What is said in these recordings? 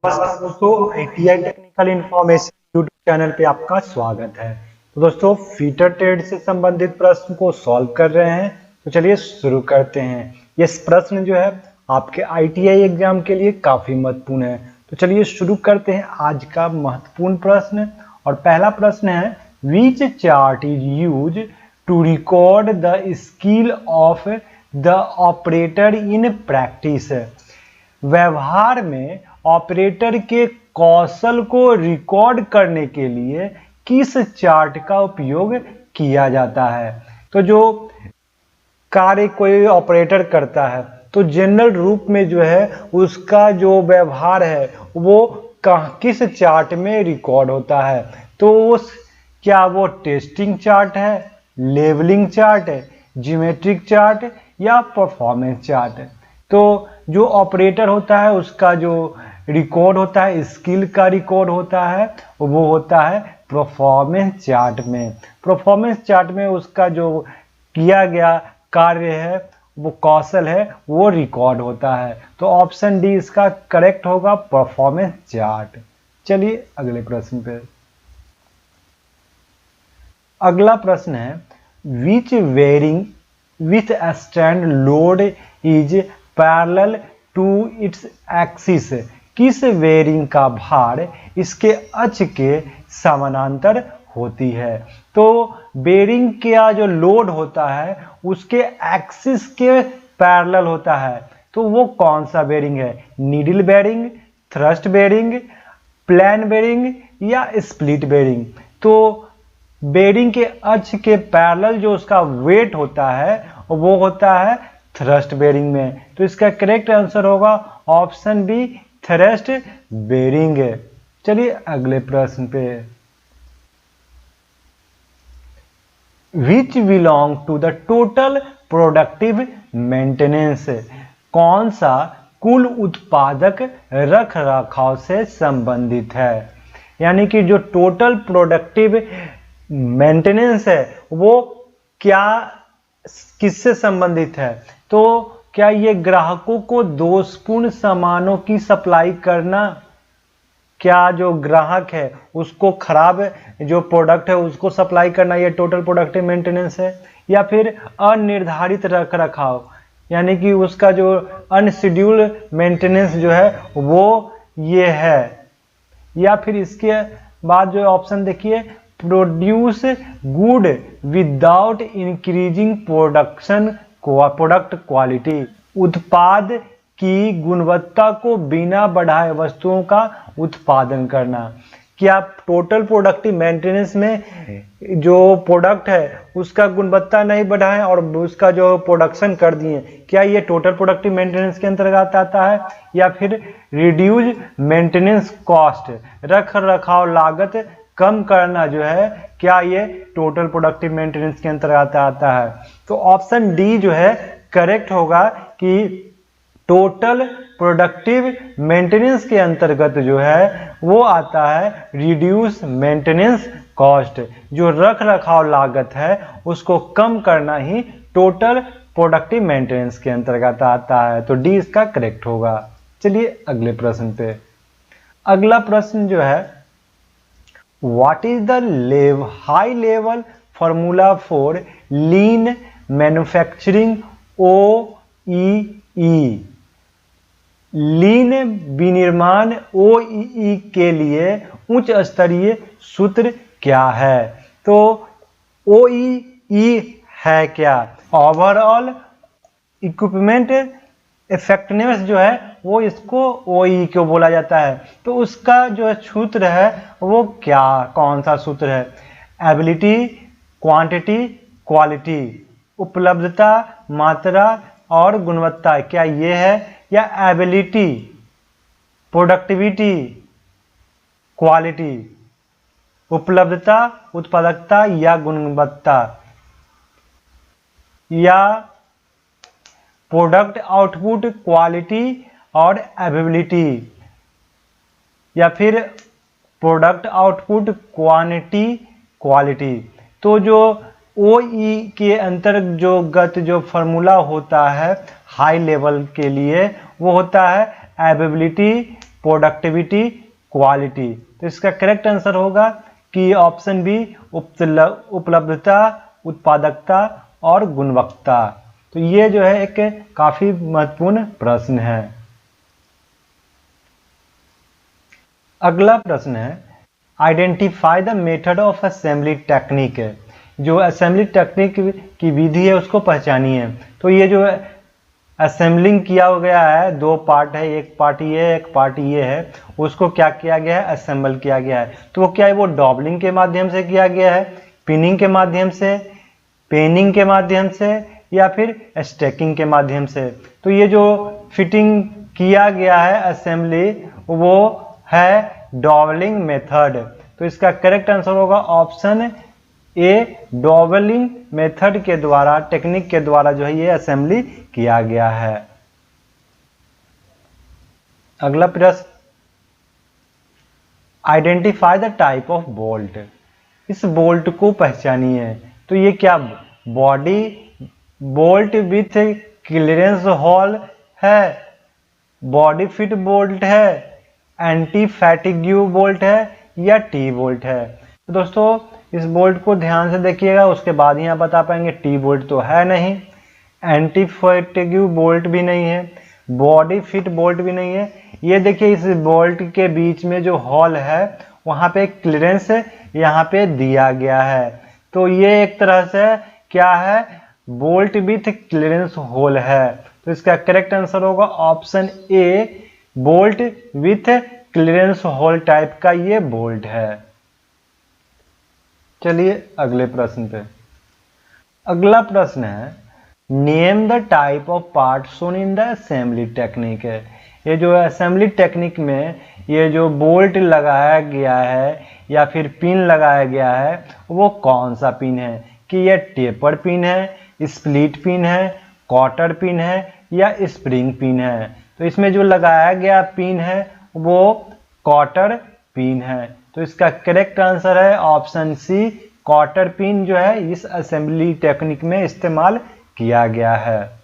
नमस्कार दोस्तों, ITI technical information YouTube channel पे आपका स्वागत है। तो दोस्तों, फीटर ट्रेड से संबंधित प्रश्न को सॉल्व कर रहे हैं। तो चलिए शुरू करते हैं। ये प्रश्न जो है आपके आईटीआई एग्जाम के लिए काफी महत्वपूर्ण है। तो चलिए शुरू करते हैं आज का महत्वपूर्ण प्रश्न। और पहला प्रश्न है, which chart is use to record the skill of the operator in practice. व्यवहार में ऑपरेटर के कौशल को रिकॉर्ड करने के लिए किस चार्ट का उपयोग किया जाता है। तो जो कार्य कोई ऑपरेटर करता है तो जनरल रूप में जो है उसका जो व्यवहार है वो किस चार्ट में रिकॉर्ड होता है। तो क्या वो टेस्टिंग चार्ट है, लेवलिंग चार्ट है, ज्योमेट्रिक चार्ट या परफॉर्मेंस चार्ट। तो जो ऑपरेटर होता है उसका जो रिकॉर्ड होता है, स्किल का रिकॉर्ड होता है, वो होता है परफॉर्मेंस चार्ट में। परफॉर्मेंस चार्ट में उसका जो किया गया कार्य है, वो कौशल है, वो रिकॉर्ड होता है। तो ऑप्शन डी इसका करेक्ट होगा, परफॉर्मेंस चार्ट। चलिए अगले प्रश्न पे। अगला प्रश्न है, which bearing with stand load is parallel to its axis. किस बेरिंग का भार इसके अक्ष के समानांतर होती है। तो बेरिंग का जो लोड होता है उसके एक्सिस के पैरेलल होता है। तो वो कौन सा बेरिंग है, needle bearing, thrust bearing, plain bearing या स्प्लिट बेरिंग। तो बेरिंग के अक्ष के पैरेलल जो उसका वेट होता है वो होता है थ्रस्ट बेरिंग में। तो इसका करेक्ट आंसर होगा ऑप्शन बी, थ्रस्ट बेरिंग। चलिए अगले प्रश्न पे। Which belong to the total productive maintenance. कौन सा कुल उत्पादक रख रखाव से संबंधित है। यानी कि जो टोटल प्रोडक्टिव मेंटेनेंस है वो क्या किससे संबंधित है। तो क्या ये ग्राहकों को दोषपूर्ण सामानों की सप्लाई करना, क्या जो ग्राहक है उसको खराब जो प्रोडक्ट है उसको सप्लाई करना, ये टोटल प्रोडक्टिव मेंटेनेंस है। या फिर अनिर्धारित रख रखाव, यानी कि उसका जो अनशेड्यूल मेंटेनेंस जो है वो ये है। या फिर इसके बाद जो ऑप्शन देखिए, produce good without increasing product quality. उत्पाद की गुणवत्ता को बिना बढ़ाए वस्तुओं का उत्पादन करना। क्या टोटल प्रोडक्टिव मेंटेनेंस में जो प्रोडक्ट है उसका गुणवत्ता नहीं बढ़ाएं और उसका जो प्रोडक्शन कर दिए, क्या ये टोटल प्रोडक्टिव मेंटेनेंस के अंतर्गत आता है। या फिर रिड्यूज मेंटेनेंस कॉस्ट, रख रखाव लागत कम करना जो है, क्या ये टोटल प्रोडक्टिव मेंटेनेंस के अंतर्गत आता है। तो ऑप्शन डी जो है करेक्ट होगा कि टोटल प्रोडक्टिव मेंटेनेंस के अंतर्गत जो है वो आता है रिड्यूस मेंटेनेंस कॉस्ट। जो रख रखाव लागत है उसको कम करना ही टोटल प्रोडक्टिव मेंटेनेंस के अंतर्गत आता है। तो डी इसका करेक्ट होगा। चलिए अगले प्रश्न पे। अगला प्रश्न जो है, What is the high level formula for lean manufacturing OEE। लीन विनिर्माण OEE के लिए उच्च स्तरीय सूत्र क्या है। तो OEE है क्या, ओवरऑल इक्विपमेंट इफेक्टिवनेस जो है वो इसको OEE को बोला जाता है। तो उसका जो सूत्र है वो क्या, कौन सा सूत्र है। Ability, quantity, quality. उपलब्धता, मात्रा और गुणवत्ता, क्या ये है। या एबिलिटी, प्रोडक्टिविटी, क्वालिटी। उपलब्धता, उत्पादकता या गुणवत्ता। या प्रोडक्ट आउटपुट, क्वालिटी और अवेलेबिलिटी। या फिर प्रोडक्ट आउटपुट, क्वांटिटी, क्वालिटी। तो जो OE के अंतर्गत जो फॉर्मूला होता है हाई लेवल के लिए वो होता है अवेलेबिलिटी, प्रोडक्टिविटी, क्वालिटी। तो इसका करेक्ट आंसर होगा कि ऑप्शन बी, उपलब्धता, उत्पादकता और गुणवत्ता। तो ये जो है एक काफी महत्वपूर्ण प्रश्न है। अगला प्रश्न है, identify the method of assembly technique. जो असेंबली टेक्निक की विधि है उसको पहचानिए। तो ये जो असेंबलिंग किया गया है, दो पार्ट है, एक पार्ट ये है, एक पार्ट ये है, उसको क्या किया गया है, असेंबल किया गया है। तो वो क्या है, वो डॉबलिंग के माध्यम से किया गया है, पिनिंग के माध्यम से, पेनिंग के माध्यम से, या फिर स्टैकिंग के माध्यम से। तो ये जो फिटिंग किया गया है असेंबली, वो है डॉबलिंग मेथड। तो इसका करेक्ट आंसर होगा ऑप्शन ए, डॉबलिंग मेथड के द्वारा, टेक्निक के द्वारा जो है ये असेंबली किया गया है। अगला प्रश्न, identify the type of bolt. इस बोल्ट को पहचानिए। तो ये क्या, body bolt with clearance hole है, बॉडी फिट बोल्ट है, एंटी फैटिग्यू बोल्ट है, या टी बोल्ट है। तो दोस्तों इस बोल्ट को ध्यान से देखिएगा, उसके बाद ही आप बता पाएंगे। टी बोल्ट तो है नहीं, एंटी फैटिग्यू बोल्ट भी नहीं है, बॉडी फिट बोल्ट भी नहीं है। ये देखिए इस बोल्ट के बीच में जो हॉल है वहां पे क्लियरेंस यहाँ पे दिया गया है। तो ये एक तरह से क्या है, बोल्ट विथ क्लियरेंस होल है। तो इसका करेक्ट आंसर होगा option A, bolt with clearance whole type का ये बोल्ट है। चलिए अगले प्रश्न पे। अगला प्रश्न है, name the type of part shown in the assembly technique. है ये जो असेंबली टेक्निक में ये जो बोल्ट लगाया गया है या फिर पिन लगाया गया है वो कौन सा पिन है, कि ये टेपर पिन है, स्प्लिट पिन है, क्वार्टर पिन है, या स्प्रिंग पिन है। तो इसमें जो लगाया गया पिन है वो क्वार्टर पिन है। तो इसका करेक्ट आंसर है ऑप्शन सी, क्वार्टर पिन जो है इस असेंबली टेक्निक में इस्तेमाल किया गया है।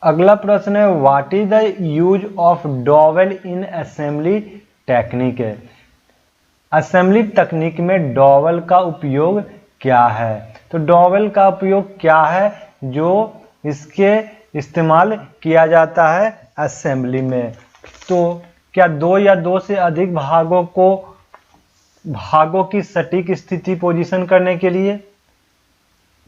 अगला प्रश्न है, what is the use of dowel in assembly technique. Assembly तकनीक में डॉवेल का उपयोग क्या है। तो डॉवेल का उपयोग क्या है जो इसके इस्तेमाल किया जाता है असेंबली में। तो क्या दो या दो से अधिक भागों की सटीक स्थिति पोजीशन करने के लिए,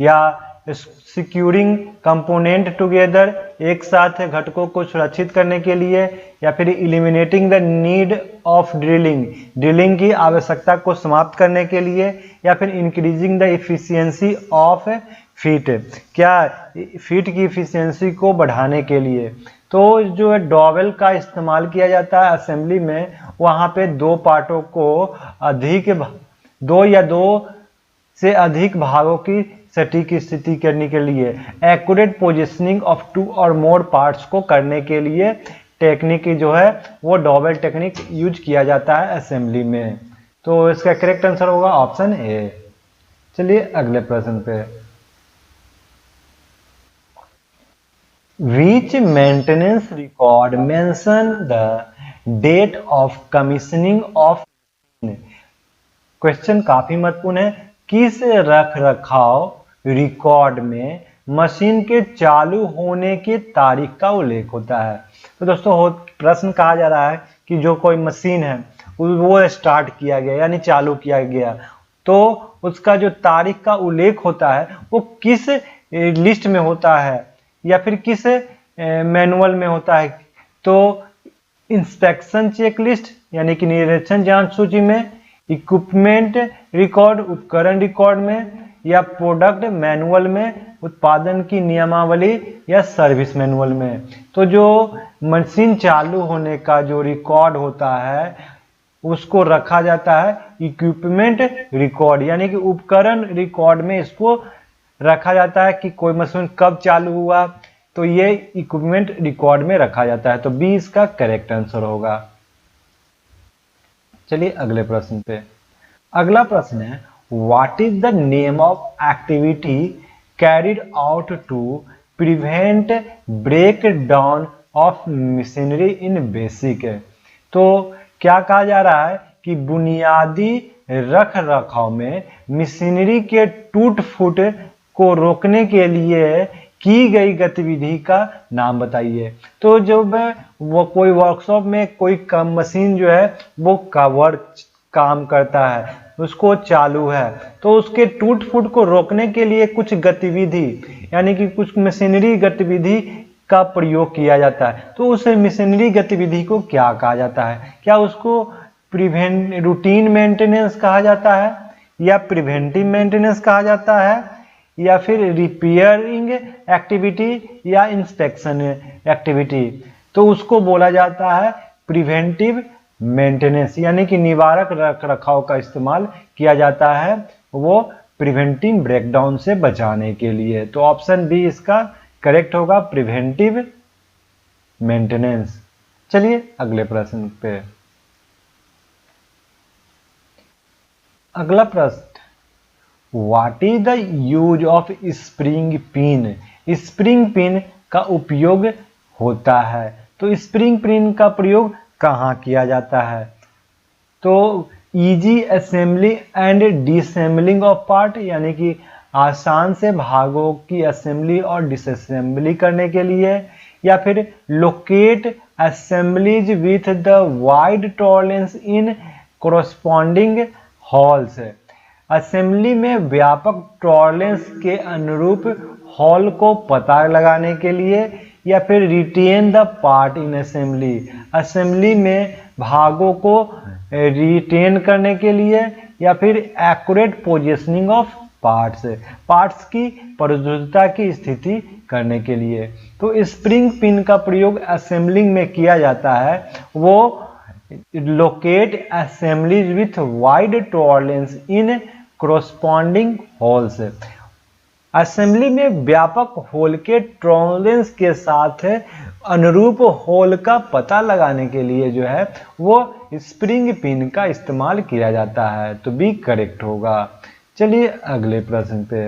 या सिक्योरिंग कंपोनेंट टुगेदर, एक साथ घटकों को सुरक्षित करने के लिए, या फिर eliminating the need of drilling की आवश्यकता को समाप्त करने के लिए, या फिर increasing the efficiency of feet, क्या फीट की इफिशियंसी को बढ़ाने के लिए। तो जो है डॉवेल का इस्तेमाल किया जाता है असेंबली में, वहां पे दो पार्टों को दो या दो से अधिक भागों की सटीक स्थिति करने के लिए, एक्यूरेट पोजिशनिंग ऑफ टू और मोर पार्ट्स को करने के लिए टेक्निक जो है वो डॉवेल टेक्निक यूज किया जाता है असेंबली में। तो इसका करेक्ट आंसर होगा ऑप्शन ए। चलिए अगले प्रश्न पे। Which maintenance record mention the date of commissioning of machine? Question काफी महत्वपूर्ण है। किस रख रखाव रिकॉर्ड में मशीन के चालू होने की तारीख का उल्लेख होता है। तो दोस्तों प्रश्न कहा जा रहा है कि जो कोई मशीन है वो स्टार्ट किया गया यानी चालू किया गया, तो उसका जो तारीख का उल्लेख होता है वो किस लिस्ट में होता है या फिर किस मैनुअल में होता है। तो इंस्पेक्शन चेक लिस्ट यानी कि निरीक्षण जांच सूची में, इक्विपमेंट रिकॉर्ड उपकरण रिकॉर्ड में, या प्रोडक्ट मैनुअल में उत्पादन की नियमावली, या सर्विस मैनुअल में। तो जो मशीन चालू होने का जो रिकॉर्ड होता है उसको रखा जाता है इक्विपमेंट रिकॉर्ड यानी कि उपकरण रिकॉर्ड में इसको रखा जाता है कि कोई मशीन कब चालू हुआ, तो ये इक्विपमेंट रिकॉर्ड में रखा जाता है। तो बी इसका करेक्ट आंसर होगा। चलिए अगले प्रश्न पे। अगला प्रश्न है, what is the name of activity carried out to prevent breakdown of machinery in basic. तो क्या कहा जा रहा है कि बुनियादी रख रखाव में मशीनरी के टूट फूट को रोकने के लिए की गई गतिविधि का नाम बताइए। तो जब वो कोई वर्कशॉप में कोई मशीन जो है वो काम करता है, उसको चालू है, तो उसके टूट फूट को रोकने के लिए कुछ गतिविधि यानी कि कुछ मशीनरी गतिविधि का प्रयोग किया जाता है। तो उस मशीनरी गतिविधि को क्या कहा जाता है? क्या उसको रूटीन मेंटेनेंस कहा जाता है, या प्रिवेंटिव मेंटेनेंस कहा जाता है, या फिर रिपेयरिंग एक्टिविटी, या इंस्पेक्शन एक्टिविटी? तो उसको बोला जाता है प्रिवेंटिव मेंटेनेंस, यानी कि निवारक रख रखाव का इस्तेमाल किया जाता है वो प्रिवेंटिव ब्रेकडाउन से बचाने के लिए। तो ऑप्शन बी इसका करेक्ट होगा, प्रिवेंटिव मेंटेनेंस। चलिए अगले प्रश्न पे। अगला प्रश्न, what is the use of spring pin? Spring pin का उपयोग होता है, तो स्प्रिंग पिन का प्रयोग कहाँ किया जाता है? तो easy assembly and disassembling of part, यानी कि आसान से भागों की असेंबली और डिसअसेंबली करने के लिए, या फिर locate assemblies with the wide tolerance in corresponding halls, assembly में व्यापक टॉलरेंस के अनुरूप हॉल को पता लगाने के लिए, या फिर retain the part in assembly, assembly में भागों को रिटेन करने के लिए, या फिर एक्यूरेट पोजीशनिंग ऑफ पार्ट्स की प्रस्तुतता की स्थिति करने के लिए। तो स्प्रिंग पिन का प्रयोग असेंबलिंग में किया जाता है, वो locate assemblies with wide tolerance in corresponding holes, assembly में व्यापक होल के टॉलरेंस के साथ अनुरूप होल का पता लगाने के लिए जो है वो स्प्रिंग पिन का इस्तेमाल किया जाता है। तो बी करेक्ट होगा। चलिए अगले प्रश्न पे।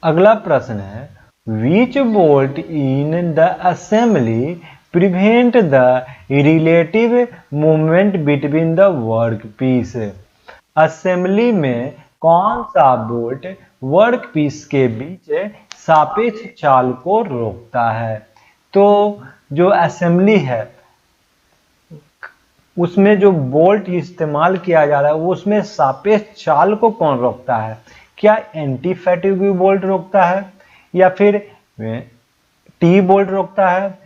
अगला प्रश्न है, which bolt in the assembly prevent the relative movement between the work piece? Assembly में कौन सा बोल्ट वर्क पीस के बीच सापेक्ष चाल को रोकता है? तो जो असेंबली है उसमें जो बोल्ट इस्तेमाल किया जा रहा है उसमें सापेक्ष चाल को कौन रोकता है? क्या एंटी फैटिग बोल्ट रोकता है, या फिर टी बोल्ट रोकता है,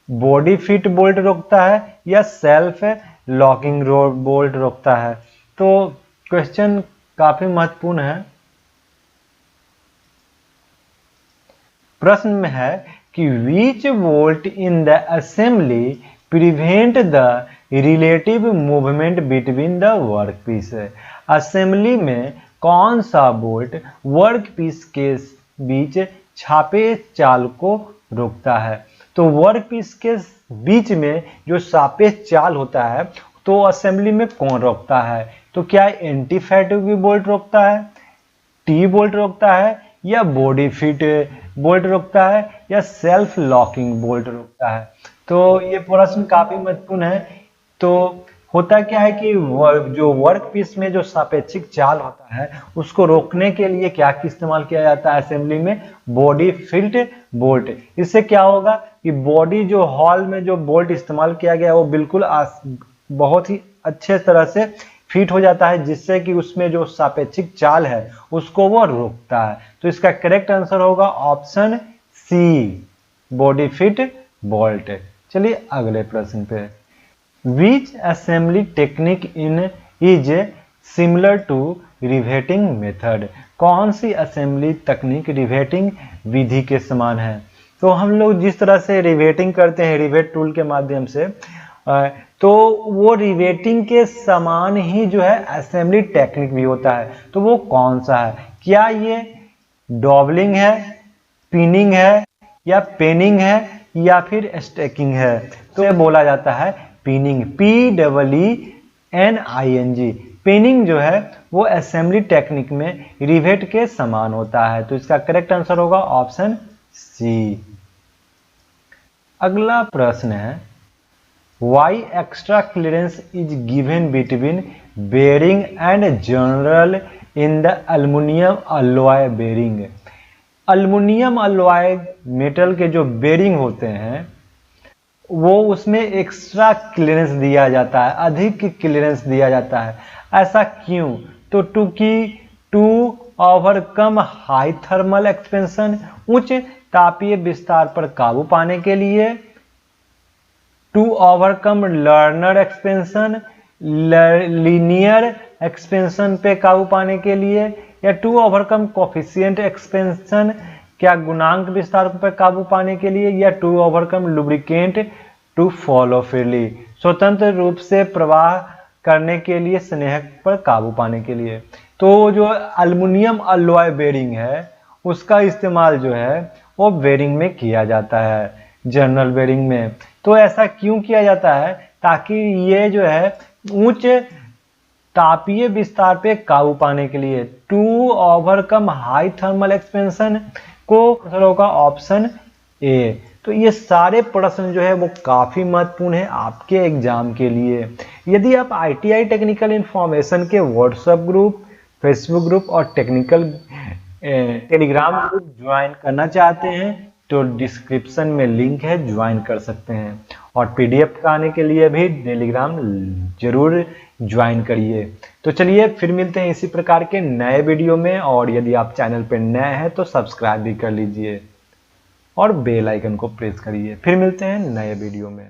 बॉडी फिट बोल्ट रोकता है, या सेल्फ लॉकिंग बोल्ट रोकता है? तो क्वेश्चन काफी महत्वपूर्ण है। प्रश्न में है कि which bolt in the assembly prevent the relative movement between the work piece? Assembly में कौन सा बोल्ट वर्क पीस के बीच छापे चाल को रोकता है? तो वर्क पीस के बीच में जो सापेक्ष चाल होता है तो असेंबली में कौन रोकता है? तो क्या एंटी फैटिग बोल्ट रोकता है, टी बोल्ट रोकता है, या बॉडी फिट बोल्ट रोकता है, या सेल्फ लॉकिंग बोल्ट रोकता है? तो ये प्रश्न काफी महत्वपूर्ण है। तो होता क्या है कि जो वर्क पीस में जो सापेक्षिक चाल होता है उसको रोकने के लिए क्या इस्तेमाल किया जाता है असेंबली में? Body fit bolt. इससे क्या होगा कि बॉडी जो हॉल में जो बोल्ट इस्तेमाल किया गया वो बिल्कुल बहुत ही अच्छे तरह से फिट हो जाता है, जिससे कि उसमें जो सापेक्षिक चाल है उसको वो रोकता है। तो इसका करेक्ट आंसर होगा option C, body fit bolt. चलिए अगले प्रश्न पे। Which assembly technique in is similar to riveting method? कौन सी असेंबली तकनीक रिवेटिंग विधि के समान है? तो हम लोग जिस तरह से रिवेटिंग करते हैं रिवेट टूल के माध्यम से, तो वो रिवेटिंग के समान ही जो है असेंबली टेक्निक भी होता है। तो वो कौन सा है? क्या ये डॉबलिंग है, पिनिंग है, या पेनिंग है, या फिर स्टैकिंग है? तो ये बोला जाता है पिनिंग, PEENING। पेनिंग जो है वो असेंबली टेक्निक में रिवेट के समान होता है। तो इसका करेक्ट आंसर होगा ऑप्शन सी। अगला प्रश्न है why extra clearance is given between bearing and journal in the aluminium alloy bearing. Aluminium alloy metal के जो बेरिंग होते हैं वो उसमें एक्स्ट्रा क्लियरेंस दिया जाता है, अधिक क्लियरेंस दिया जाता है। ऐसा क्यों? तो to overcome high thermal expansion, उच्च तापीय विस्तार पर काबू पाने के लिए, to overcome linear expansion, linear expansion पे काबू पाने के लिए, या टू ओवरकम कोफिशिएंट एक्सपेंशन, क्या गुणांक विस्तार पर काबू पाने के लिए, या to overcome lubricant to flow freely, स्वतंत्र रूप से प्रवाह करने के लिए, स्नेहक पर काबू पाने के लिए। तो जो अल्युमिनियम अलॉय बेरिंग है उसका इस्तेमाल जो है वो बेरिंग में किया जाता है, जनरल बेरिंग में। तो ऐसा क्यों किया जाता है? ताकि ये जो है उच्च तापीय विस्तार पे काबू पाने के लिए, to overcome high thermal expansion को होगा ऑप्शन ए। तो ये सारे प्रश्न जो है वो काफी महत्वपूर्ण है आपके एग्जाम के लिए। यदि आप ITI टेक्निकल इंफॉर्मेशन के व्हाट्सएप ग्रुप, फेसबुक ग्रुप और टेलीग्राम ग्रुप ज्वाइन करना चाहते हैं तो डिस्क्रिप्शन में लिंक है, ज्वाइन कर सकते हैं। और PDF का आने के लिए भी टेलीग्राम जरूर ज्वाइन करिए। तो चलिए फिर मिलते हैं इसी प्रकार के नए वीडियो में, और यदि आप चैनल पर नए हैं तो सब्सक्राइब भी कर लीजिए और बेल आइकन को प्रेस करिए। फिर मिलते हैं नए वीडियो में।